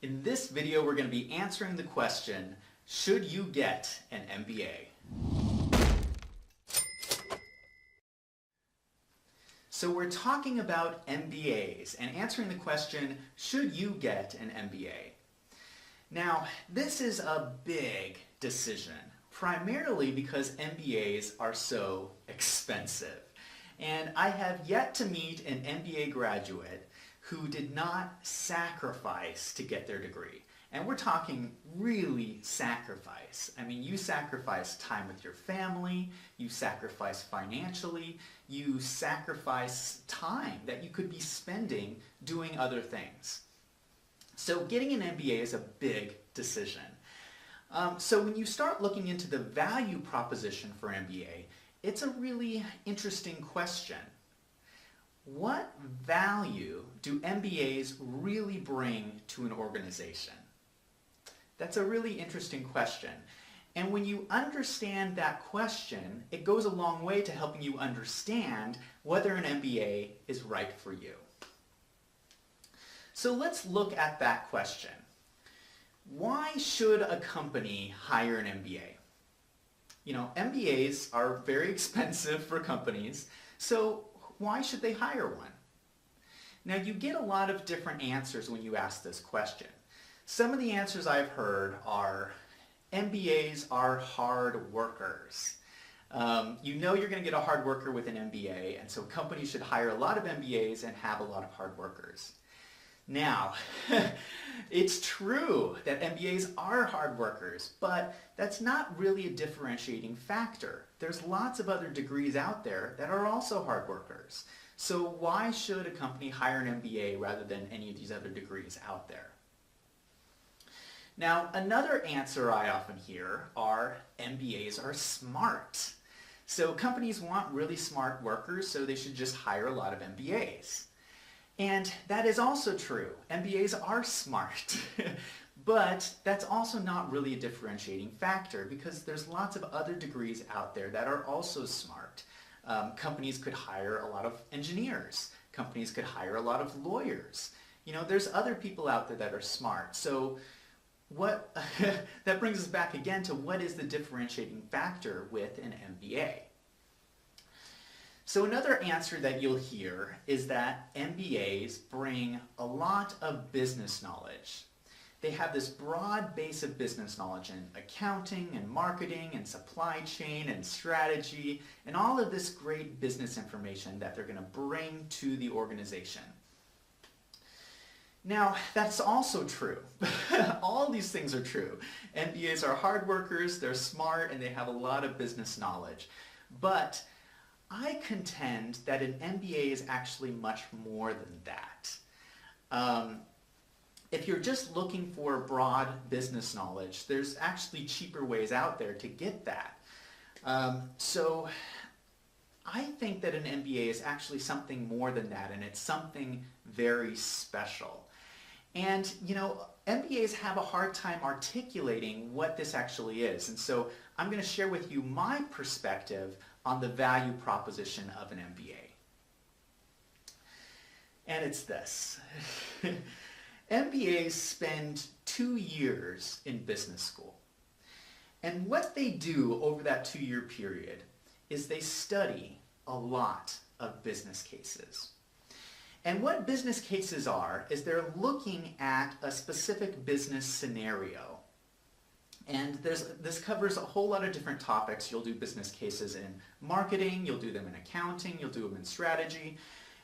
In this video, we're going to be answering the question, should you get an MBA? So we're talking about MBAs and answering the question, should you get an MBA? Now, this is a big decision, primarily because MBAs are so expensive. And I have yet to meet an MBA graduate who did not sacrifice to get their degree. And we're talking really sacrifice. I mean, you sacrifice time with your family, you sacrifice financially, you sacrifice time that you could be spending doing other things. So getting an MBA is a big decision. So when you start looking into the value proposition for MBA, it's a really interesting question. What value do MBAs really bring to an organization? That's a really interesting question. And when you understand that question, it goes a long way to helping you understand whether an MBA is right for you. So let's look at that question. Why should a company hire an MBA? You know, MBAs are very expensive for companies, so why should they hire one? Now, you get a lot of different answers when you ask this question. Some of the answers I've heard are, MBAs are hard workers. You know you're going to get a hard worker with an MBA, and so companies should hire a lot of MBAs and have a lot of hard workers. Now, it's true that MBAs are hard workers, but that's not really a differentiating factor. There's lots of other degrees out there that are also hard workers. So why should a company hire an MBA rather than any of these other degrees out there? Now, another answer I often hear are MBAs are smart. So companies want really smart workers, so they should just hire a lot of MBAs. And that is also true. MBAs are smart. But that's also not really a differentiating factor because there's lots of other degrees out there that are also smart. Companies could hire a lot of engineers. Companies could hire a lot of lawyers. You know, there's other people out there that are smart. So what that brings us back again to what is the differentiating factor with an MBA? So another answer that you'll hear is that MBAs bring a lot of business knowledge. They have this broad base of business knowledge in accounting and marketing and supply chain and strategy and all of this great business information that they're going to bring to the organization. Now, that's also true. All these things are true. MBAs are hard workers, they're smart, and they have a lot of business knowledge. But I contend that an MBA is actually much more than that. If you're just looking for broad business knowledge, there's actually cheaper ways out there to get that. So I think that an MBA is actually something more than that, and it's something very special. And, you know, MBAs have a hard time articulating what this actually is. And so I'm going to share with you my perspective on the value proposition of an MBA. And it's this. MBAs spend 2 years in business school. And what they do over that 2-year period is they study a lot of business cases. And what business cases are is they're looking at a specific business scenario. And this covers a whole lot of different topics. You'll do business cases in marketing, you'll do them in accounting, you'll do them in strategy,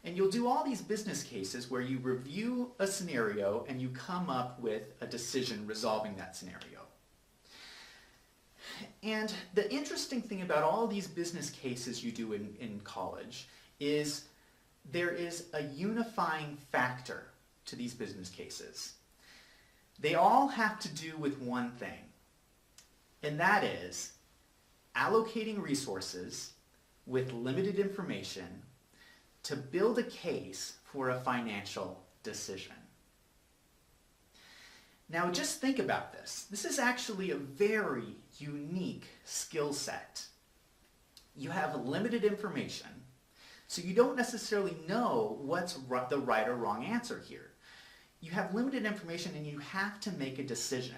and you'll do all these business cases where you review a scenario and you come up with a decision resolving that scenario. And the interesting thing about all these business cases you do in college is there is a unifying factor to these business cases. They all have to do with one thing. And that is allocating resources with limited information to build a case for a financial decision. Now just think about this. This is actually a very unique skill set. You have limited information, so you don't necessarily know what's the right or wrong answer here. you have limited information and you have to make a decision.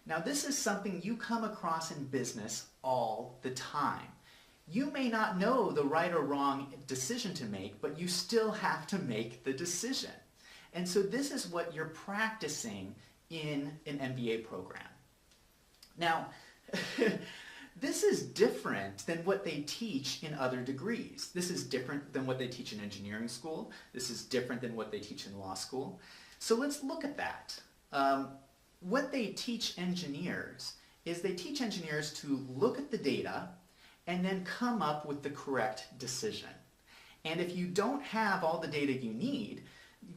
Now this is something you come across in business all the time. You may not know the right or wrong decision to make, but you still have to make the decision. And so this is what you're practicing in an MBA program. Now, this is different than what they teach in other degrees. This is different than what they teach in engineering school. This is different than what they teach in law school. So let's look at that. What they teach engineers is they teach engineers to look at the data and then come up with the correct decision. And if you don't have all the data you need,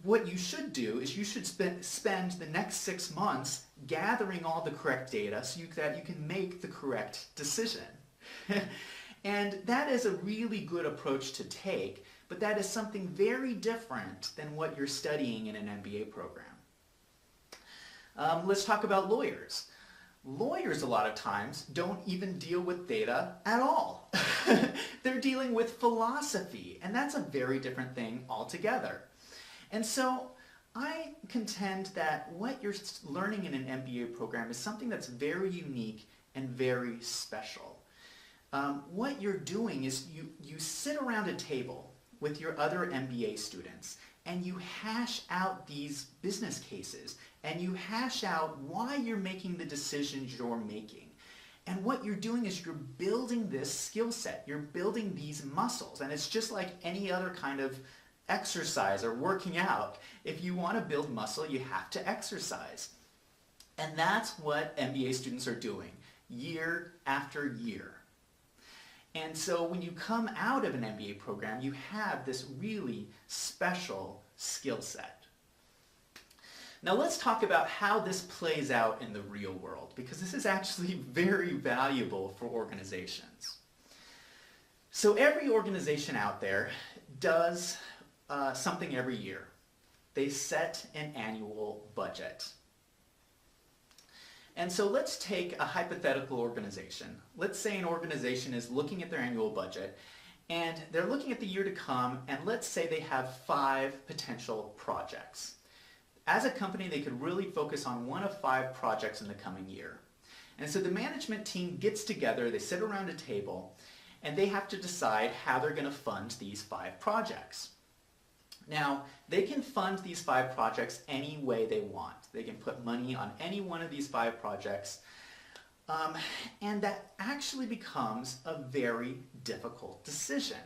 what you should do is you should spend the next 6 months gathering all the correct data so that you can make the correct decision. And that is a really good approach to take, but that is something very different than what you're studying in an MBA program. Let's talk about lawyers. Lawyers a lot of times don't even deal with data at all. They're dealing with philosophy, and that's a very different thing altogether. And so I contend that what you're learning in an MBA program is something that's very unique and very special. What you're doing is you sit around a table with your other MBA students and you hash out these business cases and you hash out why you're making the decisions you're making. And what you're doing is you're building this skill set. You're building these muscles. And it's just like any other kind of exercise or working out. If you want to build muscle, you have to exercise. And that's what MBA students are doing year after year. And so when you come out of an MBA program, you have this really special skill set. Now let's talk about how this plays out in the real world, because this is actually very valuable for organizations. So every organization out there does something every year. They set an annual budget. And so let's take a hypothetical organization. Let's say an organization is looking at their annual budget and they're looking at the year to come, and let's say they have 5 potential projects. As a company, they could really focus on 1 of 5 projects in the coming year. And so the management team gets together, they sit around a table, and they have to decide how they're going to fund these 5 projects. Now, they can fund these 5 projects any way they want. They can put money on any one of these 5 projects, and that actually becomes a very difficult decision.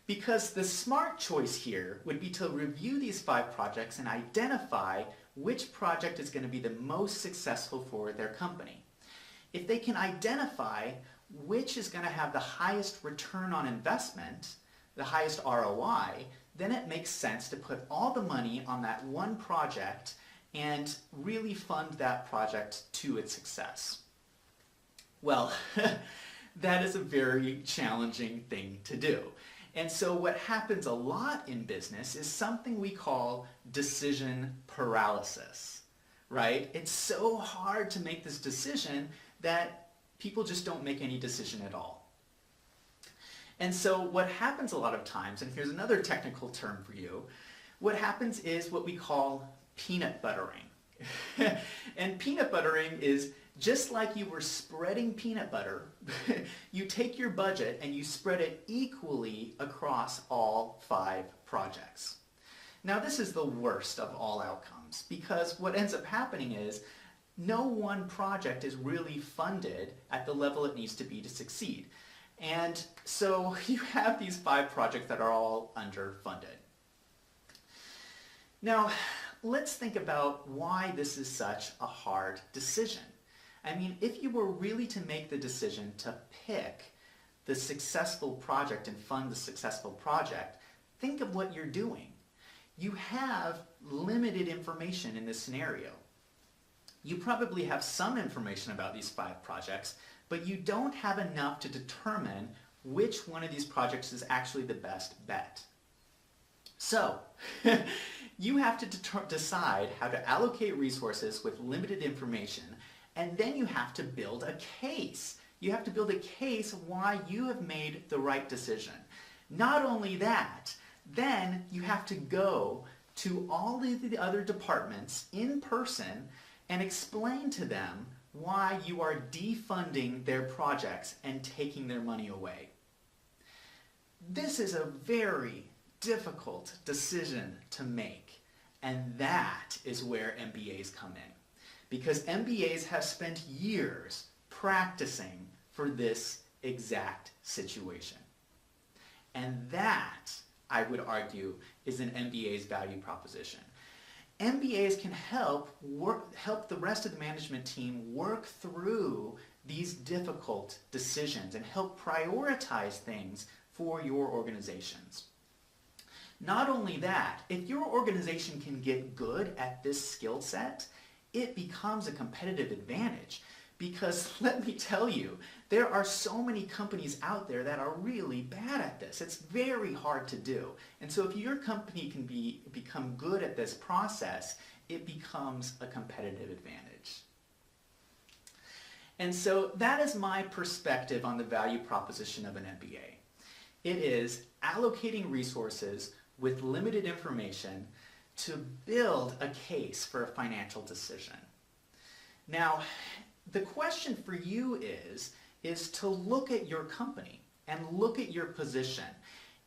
Because the smart choice here would be to review these 5 projects and identify which project is going to be the most successful for their company. If they can identify which is going to have the highest return on investment, the highest ROI, then it makes sense to put all the money on that one project and really fund that project to its success. Well, that is a very challenging thing to do. And so what happens a lot in business is something we call decision paralysis, right? It's so hard to make this decision that people just don't make any decision at all. And so what happens a lot of times, and here's another technical term for you, what happens is what we call peanut buttering. And peanut buttering is just like you were spreading peanut butter, you take your budget and you spread it equally across all 5 projects. Now this is the worst of all outcomes, because what ends up happening is no one project is really funded at the level it needs to be to succeed. And so you have these 5 projects that are all underfunded. Now, let's think about why this is such a hard decision. I mean, if you were really to make the decision to pick the successful project and fund the successful project, think of what you're doing. You have limited information in this scenario. You probably have some information about these 5 projects, but you don't have enough to determine which one of these projects is actually the best bet. So, you have to decide how to allocate resources with limited information, and then you have to build a case. You have to build a case why you have made the right decision. Not only that, then you have to go to all of the other departments in person and explain to them why you are defunding their projects and taking their money away. This is a very difficult decision to make, and that is where MBAs come in, because MBAs have spent years practicing for this exact situation. And that, I would argue, is an MBA's value proposition. MBAs can help the rest of the management team work through these difficult decisions and help prioritize things for your organizations. Not only that, if your organization can get good at this skill set, it becomes a competitive advantage. Because let me tell you, there are so many companies out there that are really bad at this. It's very hard to do. And so if your company can become good at this process, it becomes a competitive advantage. And so that is my perspective on the value proposition of an MBA. It is allocating resources with limited information to build a case for a financial decision. Now, the question for you is to look at your company and look at your position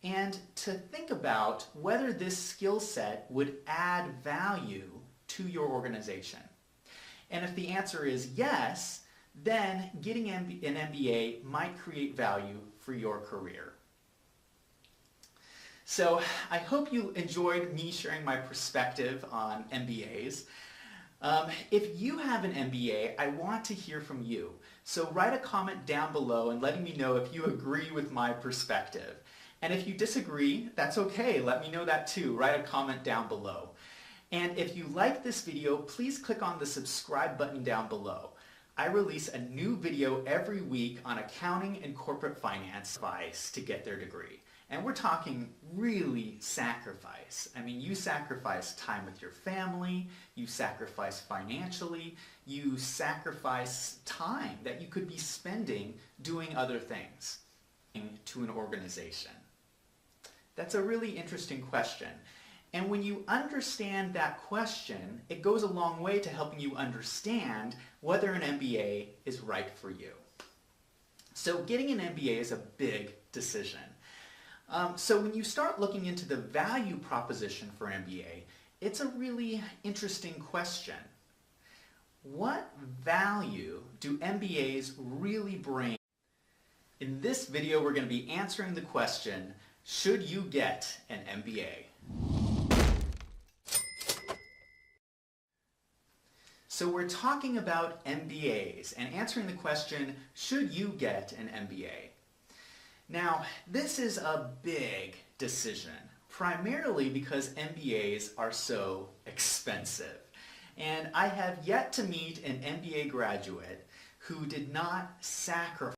and to think about whether this skill set would add value to your organization. And if the answer is yes, then getting an MBA might create value for your career. So I hope you enjoyed me sharing my perspective on MBAs. If you have an MBA, I want to hear from you. So write a comment down below and letting me know if you agree with my perspective. And if you disagree, that's okay. Let me know that too. Write a comment down below. And if you like this video, please click on the subscribe button down below. I release a new video every week on accounting and corporate finance advice to get their degree. And we're talking really sacrifice. I mean, you sacrifice time with your family, you sacrifice financially, you sacrifice time that you could be spending doing other things to an organization. That's a really interesting question. And when you understand that question, it goes a long way to helping you understand whether an MBA is right for you. So getting an MBA is a big decision. So when you start looking into the value proposition for MBA, it's a really interesting question. What value do MBAs really bring? In this video, we're going to be answering the question, should you get an MBA? So we're talking about MBAs and answering the question, should you get an MBA? Now, this is a big decision, primarily because MBAs are so expensive. And I have yet to meet an MBA graduate who did not sacrifice